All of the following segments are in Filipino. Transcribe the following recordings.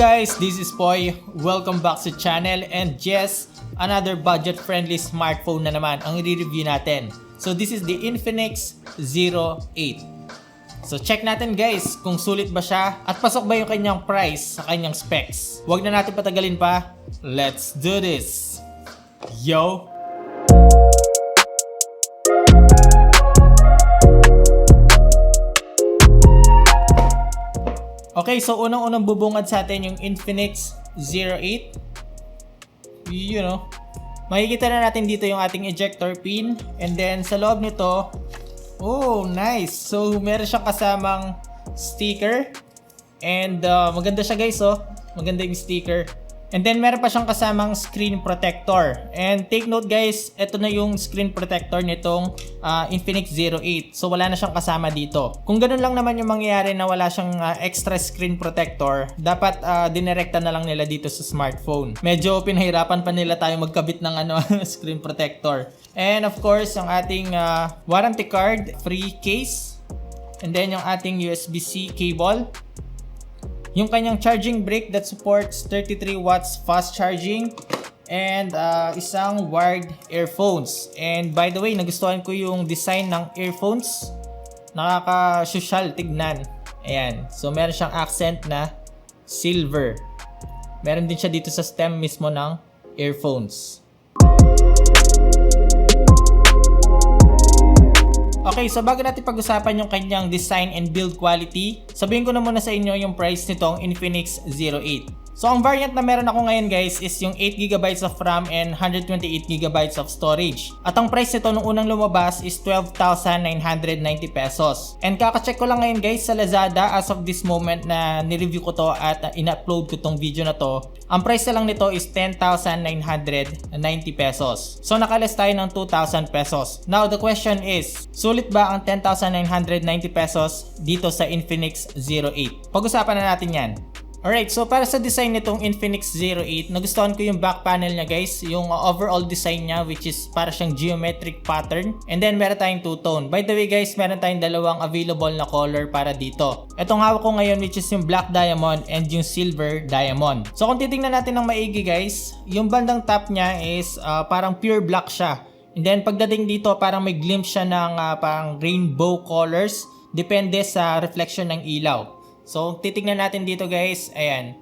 guys, this is Poy. Welcome back sa channel, and yes, another budget-friendly smartphone na naman ang i-review natin. So this is the Infinix Zero 8. So check natin guys kung sulit ba siya at pasok ba yung kanyang price sa kanyang specs. Huwag na natin patagalin pa. Let's do this! Yo! Okay, so unang-unang bubungad sa atin yung Infinix Zero 8. You know, makikita na natin dito yung ating ejector pin. And then sa loob nito, oh nice! So meron siyang kasamang sticker. And maganda siya guys, oh. Maganda yung sticker. And then meron pa siyang kasamang screen protector. And take note guys, ito na yung screen protector nitong Infinix Zero 8. So wala na siyang kasama dito. Kung ganun lang naman yung mangyayari na wala siyang extra screen protector, dapat dinirekta na lang nila dito sa smartphone. Medyo pinahirapan pa nila tayo magkabit ng screen protector. And of course, yung ating warranty card, free case. And then yung ating USB-C cable. Yung kanyang charging brick that supports 33 watts fast charging, and isang wired earphones. And by the way, nagustuhan ko yung design ng earphones. Nakaka-social tignan. Ayan. So meron siyang accent na silver. Meron din siya dito sa stem mismo ng earphones. Okay, so bago natin pag-usapan yung kanyang design and build quality, sabihin ko na muna sa inyo yung price nitong Infinix Zero 8. So ang variant na meron ako ngayon guys is yung 8GB of RAM and 128GB of storage. At ang price nito nung unang lumabas is 12,990 pesos. And kaka-check ko lang ngayon guys sa Lazada as of this moment na nireview ko to at in-upload ko tong video na to. Ang price na lang nito is 10,990 pesos. So nakalas tayo ng 2,000 pesos. Now the question is, sulit ba ang 10,990 pesos dito sa Infinix Zero 8? Pag-usapan na natin yan. Alright, so para sa design nitong Infinix Zero 8, nagustuhan ko yung back panel niya guys, yung overall design niya which is para siyang geometric pattern. And then meron tayong two-tone. By the way guys, meron tayong dalawang available na color para dito. Itong hawak ko ngayon which is yung black diamond and yung silver diamond. So kung titingnan natin ng maigi guys, yung bandang top niya is parang pure black siya. And then pagdating dito parang may glimpse siya ng parang rainbow colors, depende sa reflection ng ilaw. So, titignan natin dito guys, ayan,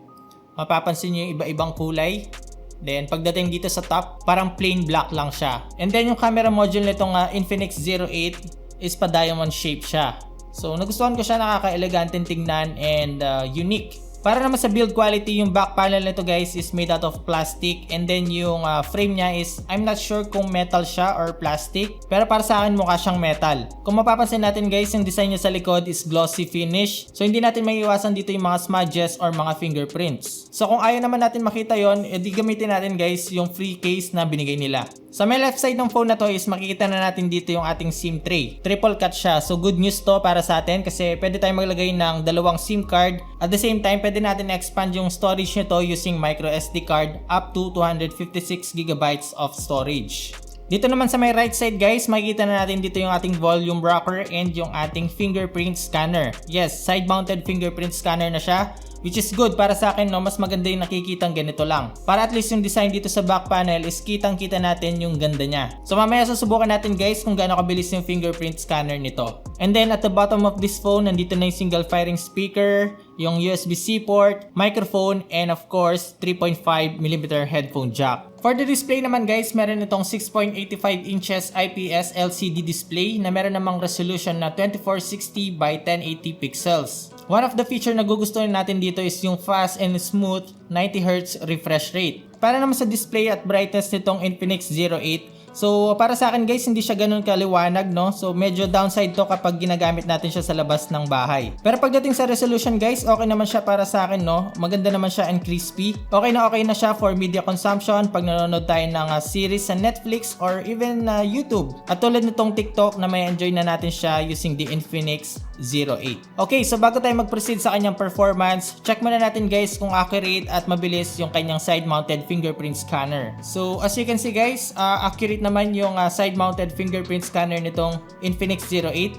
mapapansin nyo yung iba-ibang kulay. Then, pagdating dito sa top, parang plain black lang siya. And then, yung camera module nitong Infinix Zero 8 is pa diamond shape siya. So, nagustuhan ko siya, nakaka-elegante tingnan and unique. Para naman sa build quality, yung back panel nito guys is made out of plastic. And then yung frame niya is, I'm not sure kung metal siya or plastic. Pero para sa akin mukha siyang metal. Kung mapapansin natin guys, yung design niya sa likod is glossy finish. So hindi natin maiiwasan dito yung mga smudges or mga fingerprints. So kung ayaw naman natin makita yon, edi gamitin natin guys yung free case na binigay nila. Sa may left side ng phone na to is makikita na natin dito yung ating SIM tray. Triple cut siya. So good news to para sa atin kasi pwede tayong maglagay ng dalawang SIM card. At the same time, pwede natin expand yung storage nito using micro SD card up to 256GB of storage. Dito naman sa may right side guys, makikita na natin dito yung ating volume rocker and yung ating fingerprint scanner. Yes, side mounted fingerprint scanner na siya. Which is good para sa akin, no? Mas maganda yung nakikitang ganito lang. Para at least yung design dito sa back panel is kitang-kita natin yung ganda niya. So mamaya susubukan natin guys kung gaano kabilis yung fingerprint scanner nito. And then at the bottom of this phone, nandito na yung single firing speaker, yung USB-C port, microphone, and of course 3.5mm headphone jack. For the display naman guys, meron itong 6.85 inches IPS LCD display na meron namang resolution na 2460 by 1080 pixels. One of the feature na gugustuhin natin dito is yung fast and smooth 90Hz refresh rate. Para naman sa display at brightness nitong Infinix Zero 8, so para sa akin guys, hindi siya ganun kaliwanag, no? So medyo downside to kapag ginagamit natin siya sa labas ng bahay. Pero pagdating sa resolution guys, okay naman siya para sa akin, no? Maganda naman siya and crispy. Okay na siya for media consumption pag nanonood tayo ng series sa Netflix or even YouTube. At tulad nitong TikTok na may enjoy na natin siya using the Infinix Zero 8. Okay, so bago tayo mag-proceed sa kanyang performance, check muna natin guys kung accurate at mabilis yung kanyang side-mounted fingerprint scanner. So as you can see guys, accurate naman yung side-mounted fingerprint scanner nitong Infinix Zero 8.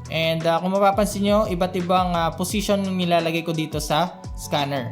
And kung mapapansin nyo, iba't ibang position yung nilalagay ko dito sa scanner.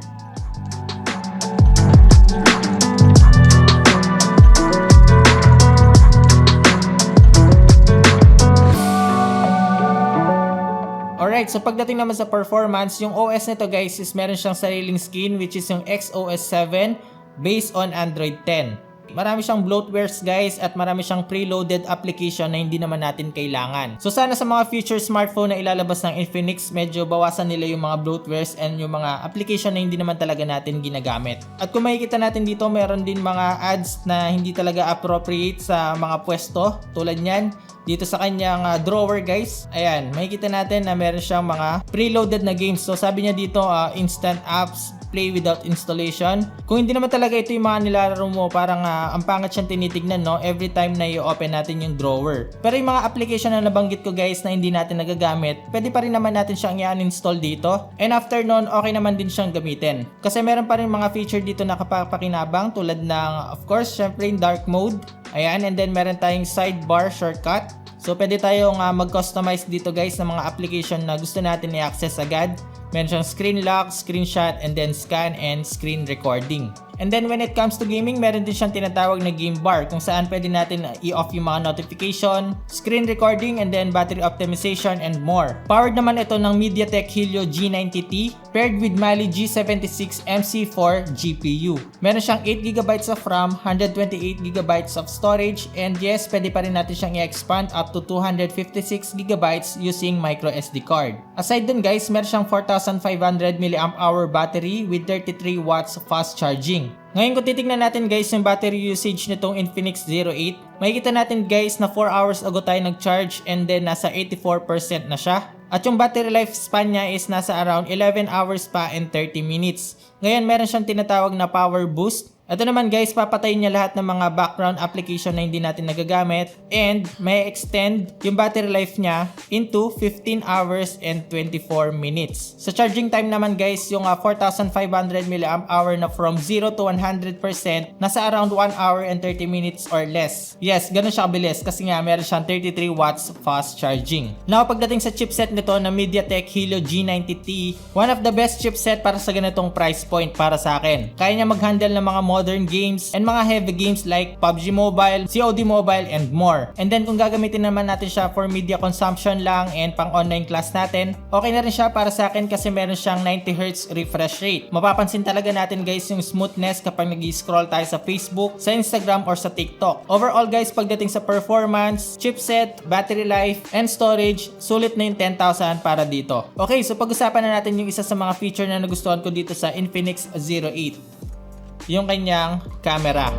Alright, so pagdating naman sa performance, yung OS nito guys is meron siyang sariling skin which is yung XOS 7 based on Android 10. Marami siyang bloatwares guys at marami siyang preloaded application na hindi naman natin kailangan. So sana sa mga future smartphone na ilalabas ng Infinix, medyo bawasan nila yung mga bloatwares and yung mga application na hindi naman talaga natin ginagamit. At kung makikita natin dito, meron din mga ads na hindi talaga appropriate sa mga pwesto tulad niyan. Dito sa kanyang drawer guys, ayan, makikita natin na meron siyang mga preloaded na games. So sabi niya dito, instant apps, play without installation. Kung hindi naman talaga ito yung mga nilalaro mo, parang ang pangit siyang tinitignan, no? Every time na i-open natin yung drawer. Pero yung mga application na nabanggit ko guys na hindi natin nagagamit, pwede pa rin naman natin siyang i-uninstall dito. And after nun, okay naman din siyang gamitin. Kasi meron pa rin mga feature dito na kapakinabang tulad ng, of course, syempre yung dark mode. Ayan, and then meron tayong sidebar shortcut. So pwede tayong mag-customize dito guys ng mga application na gusto natin i-access agad. Meron siyang screen lock, screenshot, and then scan and screen recording. And then when it comes to gaming, meron din siyang tinatawag na game bar kung saan pwede natin i-off yung mga notification, screen recording, and then battery optimization and more. Powered naman ito ng MediaTek Helio G90T paired with Mali G76 MC4 GPU. Meron siyang 8GB of RAM, 128GB of storage, and yes, pwede pa rin natin siyang i-expand up to 256GB using micro SD card. Aside dun guys, meron siyang 4500 mAh battery with 33 watts fast charging. Ngayon kung titignan natin guys yung battery usage nitong Infinix Zero 8, makikita natin guys na 4 hours ago tayo nag-charge and then nasa 84% na siya. At yung battery lifespan niya is nasa around 11 hours pa and 30 minutes. Ngayon meron siyang tinatawag na power boost. Ito naman guys, papatayin niya lahat ng mga background application na hindi natin nagagamit and may extend yung battery life niya into 15 hours and 24 minutes. Sa charging time naman guys, yung 4500 mAh na from 0 to 100% nasa around 1 hour and 30 minutes or less. Yes, ganun siya kabilis kasi nga meron siyang 33 watts fast charging. Now pagdating sa chipset nito na MediaTek Helio G90T, one of the best chipset para sa ganitong price point para sa akin. Kaya niya mag-handle ng mga modern games and mga heavy games like PUBG Mobile, COD Mobile, and more. And then kung gagamitin naman natin siya for media consumption lang and pang online class natin, okay na rin siya para sa akin kasi meron siyang 90Hz refresh rate. Mapapansin talaga natin guys yung smoothness kapag nag-scroll tayo sa Facebook, sa Instagram, or sa TikTok. Overall guys, pagdating sa performance, chipset, battery life, and storage, sulit na yung 10,000 para dito. Okay, so pag-usapan na natin yung isa sa mga feature na nagustuhan ko dito sa Infinix Zero 8. Yung kanyang camera.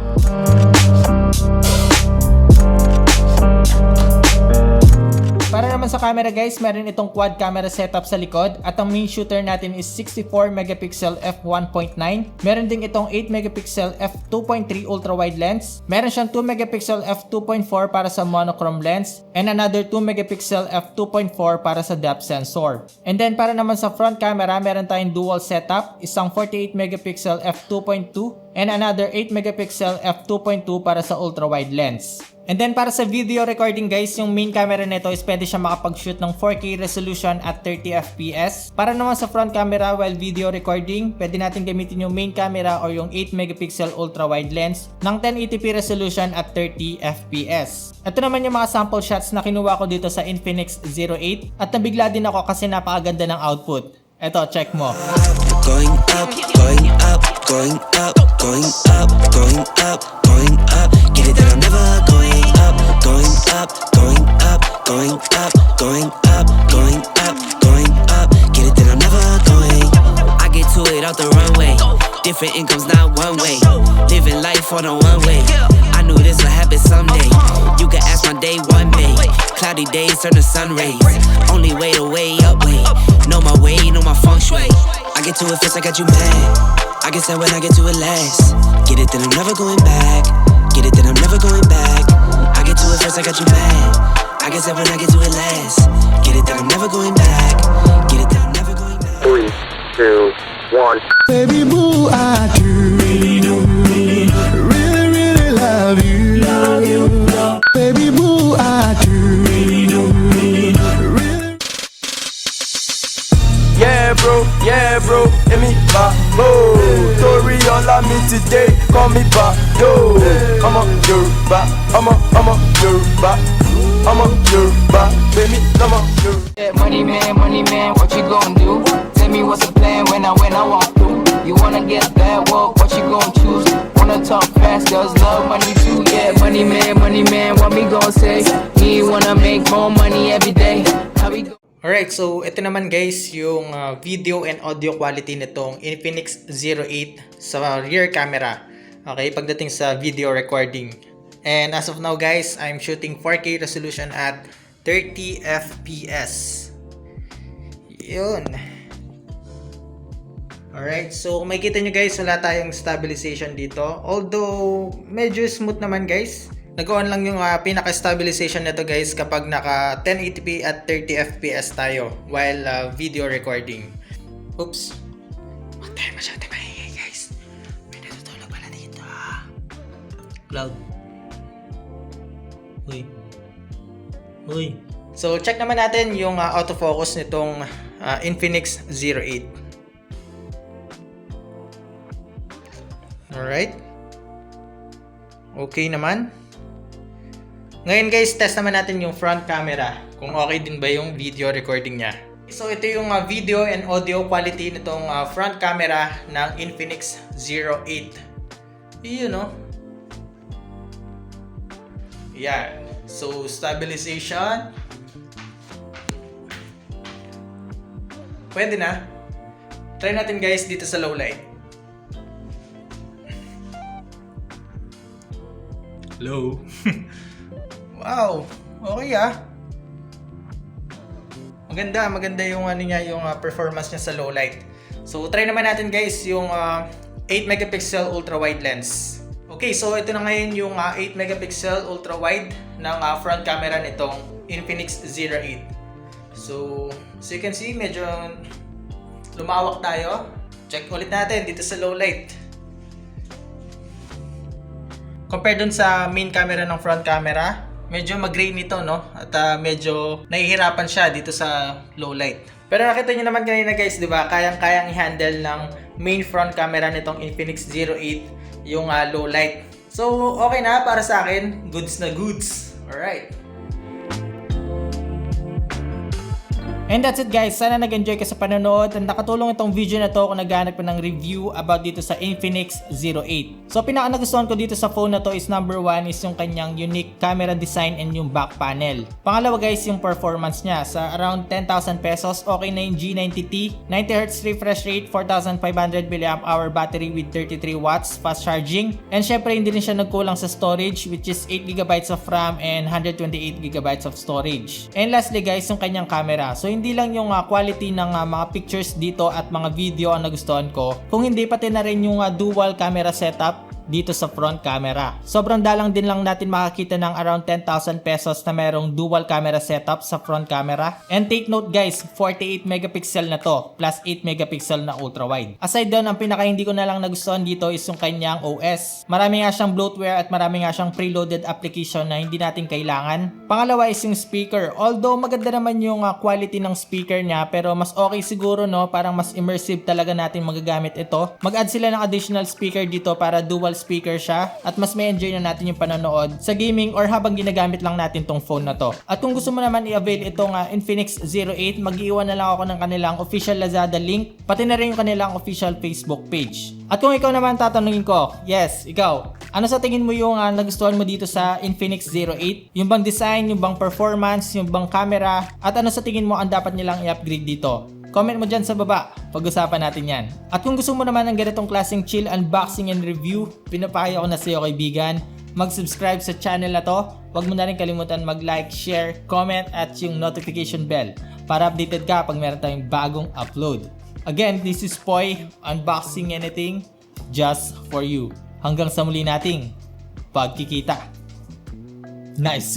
Para naman sa camera guys, meron itong quad camera setup sa likod at ang main shooter natin is 64 megapixel f1.9. Meron ding itong 8 megapixel f2.3 ultra wide lens. Meron siyang 2 megapixel f2.4 para sa monochrome lens and another 2 megapixel f2.4 para sa depth sensor. And then para naman sa front camera, meron tayong dual setup, isang 48 megapixel f2.2 and another 8 megapixel f2.2 para sa ultra wide lens. And then para sa video recording guys, yung main camera nito is pwede siya makapag-shoot ng 4K resolution at 30fps. Para naman sa front camera while video recording, pwede natin gamitin yung main camera or yung 8 megapixel ultra wide lens ng 1080p resolution at 30fps. Ito naman yung mga sample shots na kinuha ko dito sa Infinix Zero 8 at nabigla din ako kasi napakaganda ng output. Ito, check mo. Going up, going up, going up, going up, going up, going up. Get it that I'm never going up, going up, going up, going up, going up, going up, going up. Get it that I'm never going. I get to it off the runway. Different incomes, not one way. Living life on a one way. I knew this would happen someday. You can ask my day one day. Cloudy days turn to sun rays. Only way to way up way. Know my way, know my feng shui. I get to it first, I got you mad. I get sad when I get to it last. Get it, then I'm never going back. Get it, then I'm never going back. I get to it first, I got you mad. I get sad when I get to it last. Get it, then I'm never going back. Get it, then I'm never going back. 3, 2, 1. Baby boo, I do really, really love you. Baby boo, I do really. Yeah bro, hit me back, Tori all on me today, call me back, yo. I'm a Yoruba, I'm a Yoruba. I'm a Yoruba, baby, I'm a Yoruba. Yeah, money man, what you gonna do? Tell me what's the plan when I walk through. You wanna get that walk, what you gonna choose? Wanna talk fast, girls love money too. Yeah, money man, what me gonna say? Me wanna make more money every day. How we go? Alright, so ito naman guys yung video and audio quality nitong Infinix Zero 8 sa rear camera. Okay, pagdating sa video recording. And as of now guys, I'm shooting 4K resolution at 30 FPS. Yun. Alright, so kung makikita nyo guys, wala tayong stabilization dito. Although, medyo smooth naman guys. Nag-on lang yung pinaka-stabilization nito guys kapag naka 1080p at 30 FPS tayo while video recording. Oops. Huwag tayo masyado maingay guys. May natutulog pala dito. Cloud. Uy. So, check naman natin yung autofocus nitong Infinix Zero 8. Alright. Okay naman. Ngayon guys, test naman natin yung front camera. Kung okay din ba yung video recording niya. So, ito yung video and audio quality nitong front camera ng Infinix Zero 8. Yun, no? Yan. So, stabilization. Pwede na. Try natin guys dito sa low light. Low. Wow. Okay Maganda yung yung performance niya sa low light. So, try naman natin guys yung 8 megapixel ultra wide lens. Okay, so ito na ngayon yung 8 megapixel ultra wide ng front camera nitong Infinix Zero 8. So you can see, medyo lumawak tayo. Check ulit natin dito sa low light. Compared dun sa main camera ng front camera, medyo mag-grain ito, no? At medyo nahihirapan siya dito sa low light. Pero nakita nyo naman kanina guys, di ba? Kayang-kayang i-handle ng main front camera nitong Infinix Zero 8 yung low light. So, okay na para sa akin. Goods na goods. Alright. And that's it guys, sana nag-enjoy ka sa panonood at nakatulong itong video na to kung naghahanap ka ng review about dito sa Infinix Zero 8. So pinaka nagustuhan ko dito sa phone na to is number 1 is yung kanyang unique camera design and yung back panel. Pangalawa guys, yung performance niya sa around 10,000 pesos, okay na yung G90T, 90Hz refresh rate, 4,500 mAh battery with 33 watts fast charging. And syempre hindi rin siya nagkulang sa storage which is 8GB of RAM and 128GB of storage. And lastly guys, yung kanyang camera. So hindi lang yung quality ng mga pictures dito at mga video ang nagustuhan ko, kung hindi pati na rin yung dual camera setup dito sa front camera. Sobrang dalang din lang natin makakita ng around 10,000 pesos na merong dual camera setup sa front camera. And take note guys, 48 megapixel na to plus 8 megapixel na ultra wide. Aside doon, ang pinaka hindi ko na lang nagustuhan dito is yung kanyang OS. Marami nga siyang bloatware at marami nga siyang preloaded application na hindi natin kailangan. Pangalawa is yung speaker. Although maganda naman yung quality ng speaker niya, pero mas okay siguro, no, parang mas immersive talaga natin magagamit ito. Mag-add sila ng additional speaker dito para dual speaker siya at mas may enjoy na natin yung panonood sa gaming or habang ginagamit lang natin tong phone na to. At kung gusto mo naman i-avail itong Infinix Zero 8, mag-iwan na lang ako ng kanilang official Lazada link, pati na rin yung kanilang official Facebook page. At kung ikaw naman tatanungin ko, yes, ikaw, ano sa tingin mo yung nagustuhan mo dito sa Infinix Zero 8? Yung bang design, yung bang performance, yung bang camera, at ano sa tingin mo ang dapat nilang i-upgrade dito? Comment mo dyan sa baba, pag-usapan natin yan. At kung gusto mo naman ng ganitong klaseng chill unboxing and review, pinapayo ko na sa iyo kaibigan, mag-subscribe sa channel na to. Huwag mo na rin kalimutan mag-like, share, comment at yung notification bell para updated ka pag meron tayong bagong upload. Again, this is Poy, unboxing anything just for you. Hanggang sa muli nating pagkikita. Nice!